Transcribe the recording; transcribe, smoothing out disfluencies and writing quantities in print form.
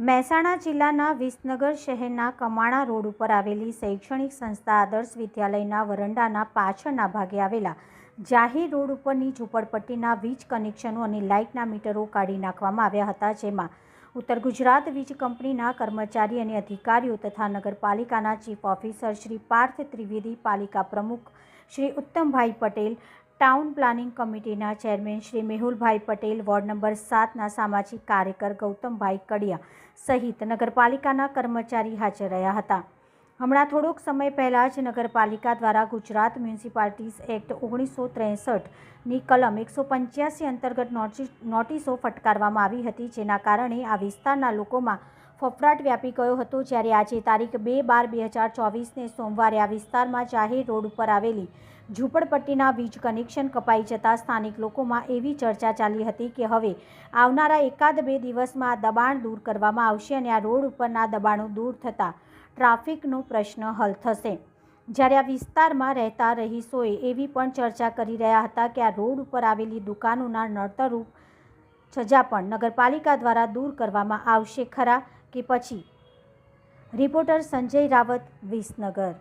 મહેસાણા જિલ્લાના વિસનગર શહેરના કમાણા રોડ ઉપર આવેલી શૈક્ષણિક સંસ્થા આદર્શ વિદ્યાલયના વરંડાના પાછળના ભાગે આવેલા જાહેર રોડ ઉપરની ઝૂંપડપટ્ટીના વીજ કનેક્શનો અને લાઇટના મીટરો કાઢી નાખવામાં આવ્યા હતા, જેમાં ઉત્તર ગુજરાત વીજ કંપનીના કર્મચારી અને અધિકારીઓ તથા નગરપાલિકાના ચીફ ઓફિસર શ્રી પાર્થ ત્રિવેદી, પાલિકા પ્રમુખ શ્રી ઉત્તમભાઈ પટેલ, ટાઉન પ્લાનિંગ કમિટીના ચેરમેન શ્રી મેહુલભાઈ પટેલ, વોર્ડ નંબર 7ના સામાજિક કાર્યકર ગૌતમભાઈ કડિયા સહિત નગરપાલિકાના કર્મચારી હાજર રહ્યા હતા. હમણાં થોડોક સમય પહેલાં જ નગરપાલિકા દ્વારા ગુજરાત મ્યુનિસિપાલિટીઝ એક્ટ 1963ની કલમ 185 અંતર્ગત નોટિસો ફટકારવામાં આવી હતી, જેના કારણે આ વિસ્તારના લોકોમાં ફફડાટ વ્યાપી ગયો હતો. જ્યારે આજે તારીખ 2/12/2024ને સોમવારે આ વિસ્તારમાં જાહેર રોડ ઉપર આવેલી ઝૂંપડપટ્ટીના વીજ કનેક્શન કપાઈ જતા સ્થાનિક લોકોમાં એવી ચર્ચા ચાલી હતી કે હવે આવનારા 1-2 દિવસમાં આ દબાણ દૂર કરવામાં આવશે અને આ રોડ ઉપરના દબાણો દૂર થતાં ટ્રાફિકનો પ્રશ્ન હલ થશે. જ્યારે આ વિસ્તારમાં રહેતા રહીશોએ એવી પણ ચર્ચા કરી રહ્યા હતા કે આ રોડ ઉપર આવેલી દુકાનોના નડતરરૂપ સજા પણ નગરપાલિકા દ્વારા દૂર કરવામાં આવશે ખરા કે પછી? રિપોર્ટર સંજય રાવત, વિસનગર.